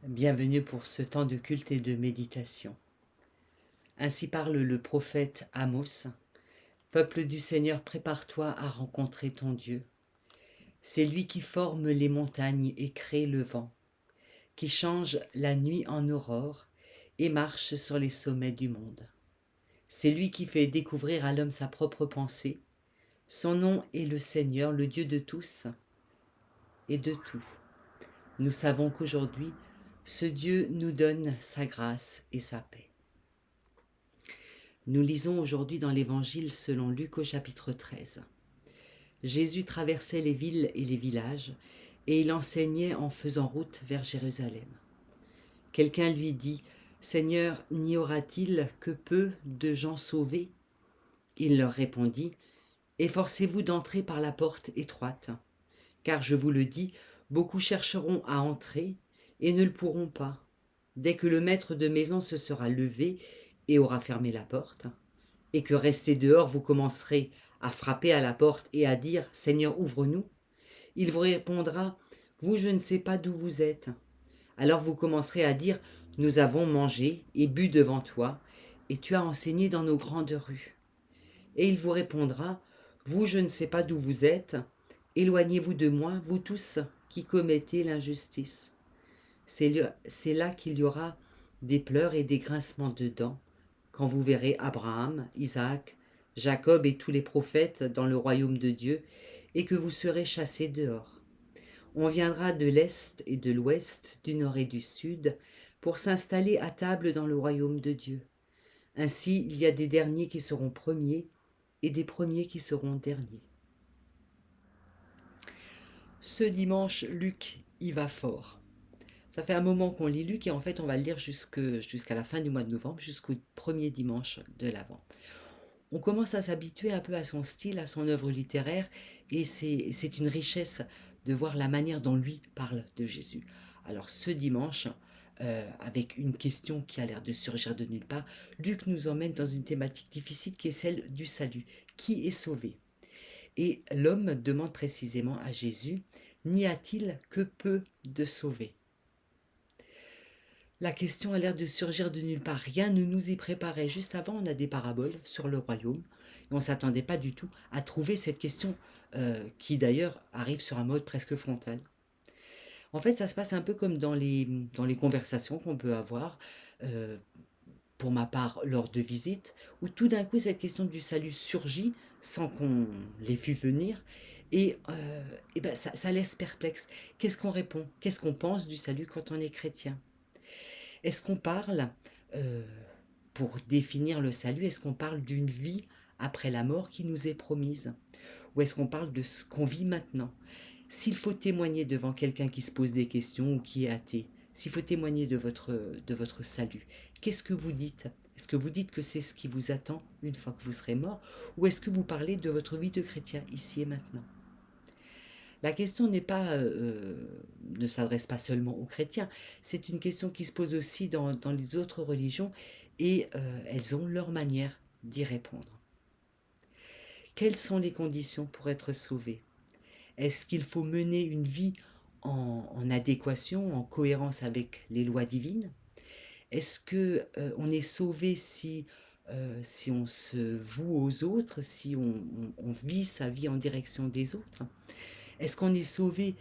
Bienvenue pour ce temps de culte et de méditation. Ainsi parle le prophète Amos. Peuple du Seigneur, prépare-toi à rencontrer ton Dieu. C'est lui qui forme les montagnes et crée le vent, qui change la nuit en aurore et marche sur les sommets du monde. C'est lui qui fait découvrir à l'homme sa propre pensée. Son nom est le Seigneur, le Dieu de tous et de tout. Nous savons qu'aujourd'hui, ce Dieu nous donne sa grâce et sa paix. Nous lisons aujourd'hui dans l'Évangile selon Luc au chapitre 13. Jésus traversait les villes et les villages, et il enseignait en faisant route vers Jérusalem. Quelqu'un lui dit : « Seigneur, n'y aura-t-il que peu de gens sauvés ?» Il leur répondit : « Efforcez-vous d'entrer par la porte étroite, car je vous le dis, beaucoup chercheront à entrer et ne le pourront pas. Dès que le maître de maison se sera levé et aura fermé la porte, et que resté dehors vous commencerez à frapper à la porte et à dire « Seigneur, ouvre-nous », il vous répondra « Vous, je ne sais pas d'où vous êtes ». Alors vous commencerez à dire « Nous avons mangé et bu devant toi, et tu as enseigné dans nos grandes rues ». Et il vous répondra « Vous, je ne sais pas d'où vous êtes, éloignez-vous de moi, vous tous qui commettez l'injustice ». C'est là qu'il y aura des pleurs et des grincements de dents, quand vous verrez Abraham, Isaac, Jacob et tous les prophètes dans le royaume de Dieu, et que vous serez chassés dehors. On viendra de l'est et de l'ouest, du nord et du sud, pour s'installer à table dans le royaume de Dieu. Ainsi, il y a des derniers qui seront premiers, et des premiers qui seront derniers. Ce dimanche, Luc y va fort. Ça fait un moment qu'on lit Luc et en fait on va le lire jusqu'à la fin du mois de novembre, jusqu'au premier dimanche de l'Avent. On commence à s'habituer un peu à son style, à son œuvre littéraire, et c'est une richesse de voir la manière dont lui parle de Jésus. Alors ce dimanche, avec une question qui a l'air de surgir de nulle part, Luc nous emmène dans une thématique difficile qui est celle du salut. Qui est sauvé ? Et l'homme demande précisément à Jésus, n'y a-t-il que peu de sauvés ? La question a l'air de surgir de nulle part. Rien ne nous y préparait. Juste avant, on a des paraboles sur le royaume. Et on ne s'attendait pas du tout à trouver cette question qui d'ailleurs arrive sur un mode presque frontal. En fait, ça se passe un peu comme dans les conversations qu'on peut avoir, euh, pour ma part, lors de visites, où tout d'un coup, cette question du salut surgit sans qu'on l'ait vu venir. Et ben, ça laisse perplexe. Qu'est-ce qu'on répond ? Qu'est-ce qu'on pense du salut quand on est chrétien ? Est-ce qu'on parle, euh, pour définir le salut, est-ce qu'on parle d'une vie après la mort qui nous est promise ? Ou est-ce qu'on parle de ce qu'on vit maintenant ? S'il faut témoigner devant quelqu'un qui se pose des questions ou qui est athée, s'il faut témoigner de votre salut, qu'est-ce que vous dites ? Est-ce que vous dites que c'est ce qui vous attend une fois que vous serez mort ? Ou est-ce que vous parlez de votre vie de chrétien ici et maintenant ? La question ne s'adresse pas seulement aux chrétiens, c'est une question qui se pose aussi dans les autres religions et elles ont leur manière d'y répondre. Quelles sont les conditions pour être sauvé ? Est-ce qu'il faut mener une vie en adéquation, en cohérence avec les lois divines ? Est-ce qu'on est sauvé si on se voue aux autres, si on vit sa vie en direction des autres ? Est-ce qu'on est sauvé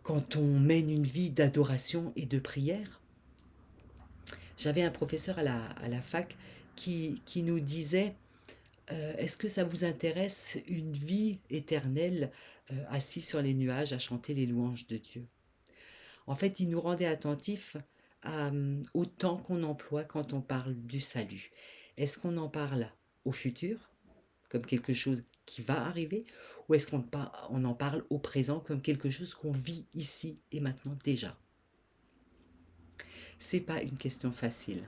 quand on mène une vie d'adoration et de prière ? J'avais un professeur à la fac qui nous disait est-ce que ça vous intéresse une vie éternelle assis sur les nuages à chanter les louanges de Dieu ? En fait, il nous rendait attentifs au temps qu'on emploie quand on parle du salut. Est-ce qu'on en parle au futur, comme quelque chose qui va arriver, ou est-ce qu'on en parle au présent comme quelque chose qu'on vit ici et maintenant déjà ? C'est pas une question facile.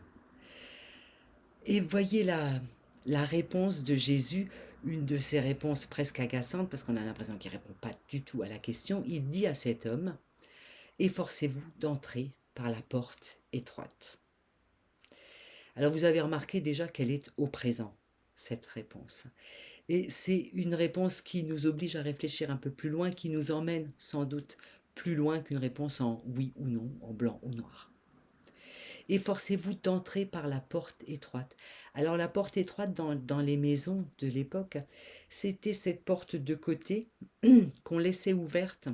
Et voyez la réponse de Jésus, une de ses réponses presque agaçantes, parce qu'on a l'impression qu'il ne répond pas du tout à la question. Il dit à cet homme : « Efforcez-vous d'entrer par la porte étroite. » Alors vous avez remarqué déjà qu'elle est au présent, cette réponse. Et c'est une réponse qui nous oblige à réfléchir un peu plus loin, qui nous emmène sans doute plus loin qu'une réponse en oui ou non, en blanc ou noir. Efforcez-vous d'entrer par la porte étroite. Alors la porte étroite dans les maisons de l'époque, c'était cette porte de côté qu'on laissait ouverte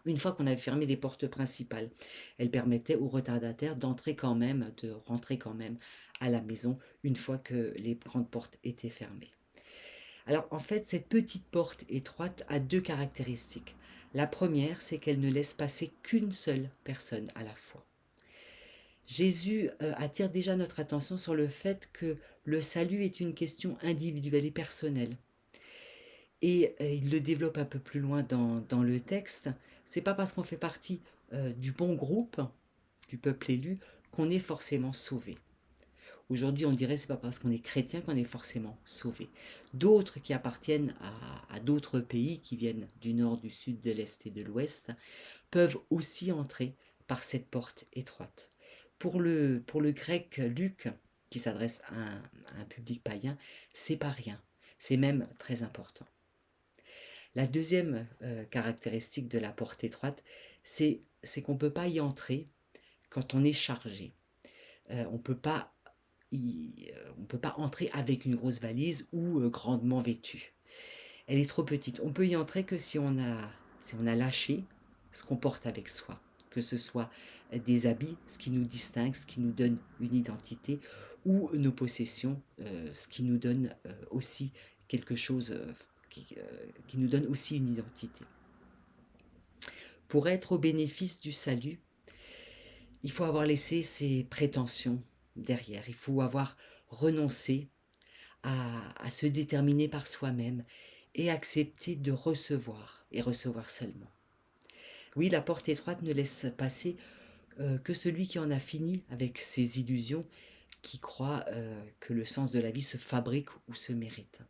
une fois qu'on avait fermé les portes principales. Elle permettait aux retardataires d'entrer quand même, de rentrer quand même à la maison une fois que les grandes portes étaient fermées. Alors en fait, cette petite porte étroite a deux caractéristiques. La première, c'est qu'elle ne laisse passer qu'une seule personne à la fois. Jésus attire déjà notre attention sur le fait que le salut est une question individuelle et personnelle. Et il le développe un peu plus loin dans le texte. C'est pas parce qu'on fait partie du bon groupe, du peuple élu, qu'on est forcément sauvé. Aujourd'hui, on dirait que c'est pas parce qu'on est chrétien qu'on est forcément sauvé. D'autres qui appartiennent à d'autres pays, qui viennent du nord, du sud, de l'est et de l'ouest, peuvent aussi entrer par cette porte étroite. Pour le grec Luc, qui s'adresse à un public païen, c'est pas rien. C'est même très important. La deuxième caractéristique de la porte étroite, c'est qu'on ne peut pas y entrer quand on est chargé. On ne peut pas entrer avec une grosse valise ou grandement vêtu. Elle est trop petite. On peut y entrer que si on a lâché ce qu'on porte avec soi, que ce soit des habits, ce qui nous distingue, ce qui nous donne une identité, ou nos possessions, ce qui nous donne aussi quelque chose qui nous donne aussi une identité. Pour être au bénéfice du salut, il faut avoir laissé ses prétentions derrière, il faut avoir renoncé à se déterminer par soi-même et accepter de recevoir, et recevoir seulement. Oui, la porte étroite ne laisse passer que celui qui en a fini avec ses illusions, qui croit que le sens de la vie se fabrique ou se mérite.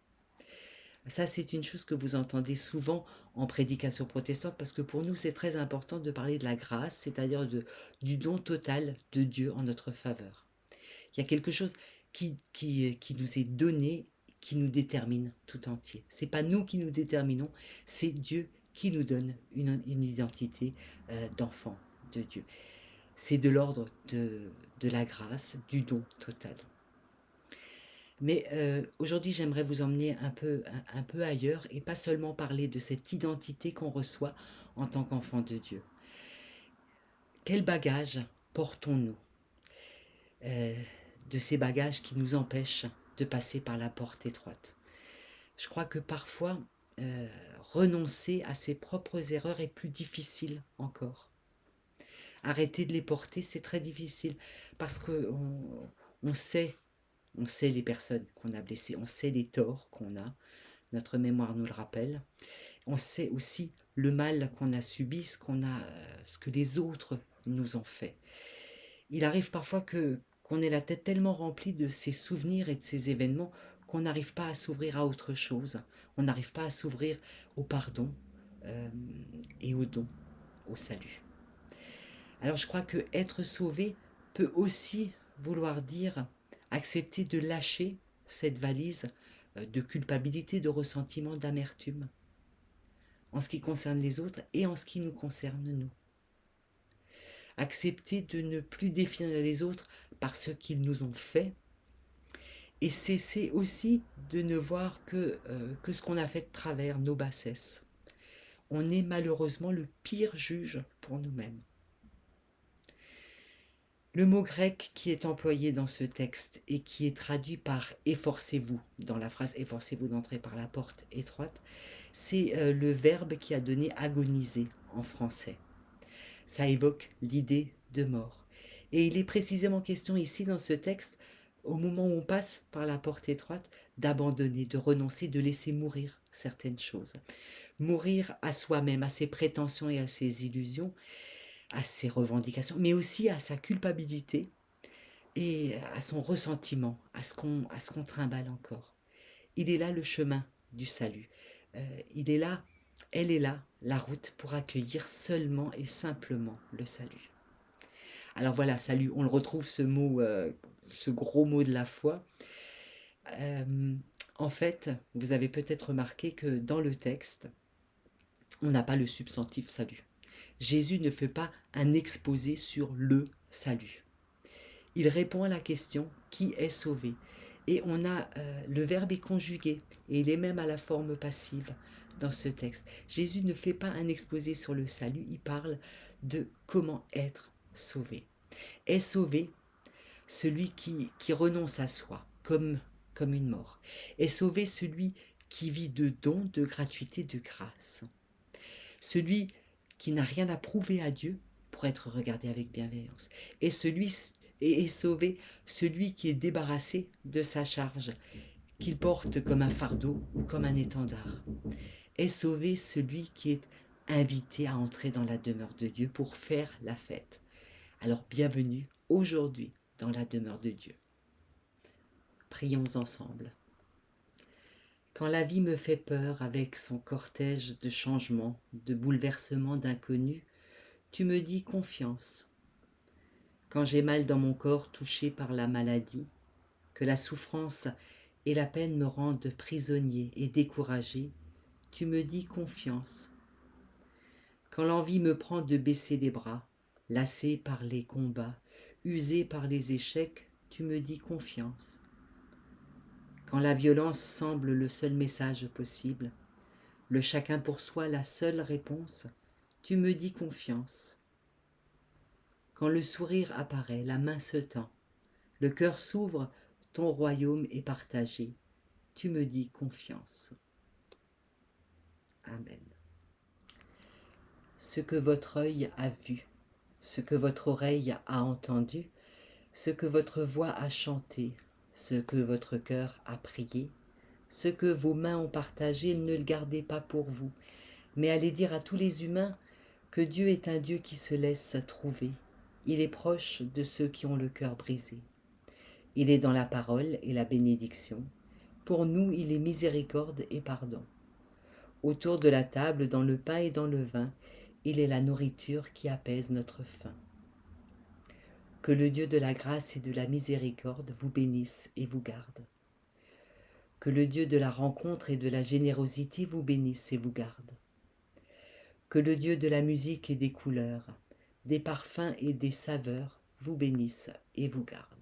Ça, c'est une chose que vous entendez souvent en prédication protestante, parce que pour nous, c'est très important de parler de la grâce, c'est-à-dire du don total de Dieu en notre faveur. Il y a quelque chose qui nous est donné, qui nous détermine tout entier. Ce n'est pas nous qui nous déterminons, c'est Dieu qui nous donne une identité d'enfant de Dieu. C'est de l'ordre de la grâce, du don total. Mais aujourd'hui, j'aimerais vous emmener un peu ailleurs et pas seulement parler de cette identité qu'on reçoit en tant qu'enfant de Dieu. Quel bagage portons-nous de ces bagages qui nous empêchent de passer par la porte étroite? Je crois que parfois, renoncer à ses propres erreurs est plus difficile encore. Arrêter de les porter, c'est très difficile parce qu'on sait les personnes qu'on a blessées, on sait les torts qu'on a, notre mémoire nous le rappelle. On sait aussi le mal qu'on a subi, ce que les autres nous ont fait. Il arrive parfois qu'on ait la tête tellement remplie de ces souvenirs et de ces événements qu'on n'arrive pas à s'ouvrir à autre chose. On n'arrive pas à s'ouvrir au pardon et au don, au salut. Alors je crois que être sauvé peut aussi vouloir dire accepter de lâcher cette valise de culpabilité, de ressentiment, d'amertume, en ce qui concerne les autres et en ce qui nous concerne nous. Accepter de ne plus définir les autres par ce qu'ils nous ont fait et cesser aussi de ne voir que ce qu'on a fait de travers, nos bassesses. On est malheureusement le pire juge pour nous-mêmes. Le mot grec qui est employé dans ce texte et qui est traduit par « efforcez-vous » dans la phrase « efforcez-vous d'entrer par la porte étroite », c'est le verbe qui a donné « agoniser » en français. Ça évoque l'idée de mort. Et il est précisément question ici dans ce texte, au moment où on passe par la porte étroite, d'abandonner, de renoncer, de laisser mourir certaines choses. Mourir à soi-même, à ses prétentions et à ses illusions, à ses revendications, mais aussi à sa culpabilité et à son ressentiment, à ce qu'on trimballe encore. Il est là le chemin du salut. Il est là, elle est là, la route pour accueillir seulement et simplement le salut. Alors voilà, salut, on le retrouve ce mot, ce gros mot de la foi. En fait, vous avez peut-être remarqué que dans le texte, on n'a pas le substantif salut. Jésus ne fait pas un exposé sur le salut. Il répond à la question « Qui est sauvé ?» Et on a le verbe est conjugué et il est même à la forme passive dans ce texte. Jésus ne fait pas un exposé sur le salut, il parle de comment être sauvé. Est sauvé celui qui renonce à soi comme une mort. Est sauvé celui qui vit de dons, de gratuité, de grâce. Celui qui n'a rien à prouver à Dieu pour être regardé avec bienveillance. Est sauvé celui qui est débarrassé de sa charge, qu'il porte comme un fardeau ou comme un étendard. Est sauvé celui qui est invité à entrer dans la demeure de Dieu pour faire la fête. Alors bienvenue aujourd'hui dans la demeure de Dieu. Prions ensemble. Quand la vie me fait peur avec son cortège de changements, de bouleversements, d'inconnus, tu me dis confiance. Quand j'ai mal dans mon corps touché par la maladie, que la souffrance et la peine me rendent prisonnier et découragé, tu me dis confiance. Quand l'envie me prend de baisser les bras, lassé par les combats, usé par les échecs, tu me dis confiance. Quand la violence semble le seul message possible, le chacun pour soi la seule réponse, tu me dis confiance. Quand le sourire apparaît, la main se tend, le cœur s'ouvre, ton royaume est partagé, tu me dis confiance. Amen. Ce que votre œil a vu, ce que votre oreille a entendu, ce que votre voix a chanté, ce que votre cœur a prié, ce que vos mains ont partagé, ne le gardez pas pour vous, mais allez dire à tous les humains que Dieu est un Dieu qui se laisse trouver. Il est proche de ceux qui ont le cœur brisé. Il est dans la parole et la bénédiction. Pour nous, il est miséricorde et pardon. Autour de la table, dans le pain et dans le vin, il est la nourriture qui apaise notre faim. Que le Dieu de la grâce et de la miséricorde vous bénisse et vous garde. Que le Dieu de la rencontre et de la générosité vous bénisse et vous garde. Que le Dieu de la musique et des couleurs, des parfums et des saveurs vous bénisse et vous garde.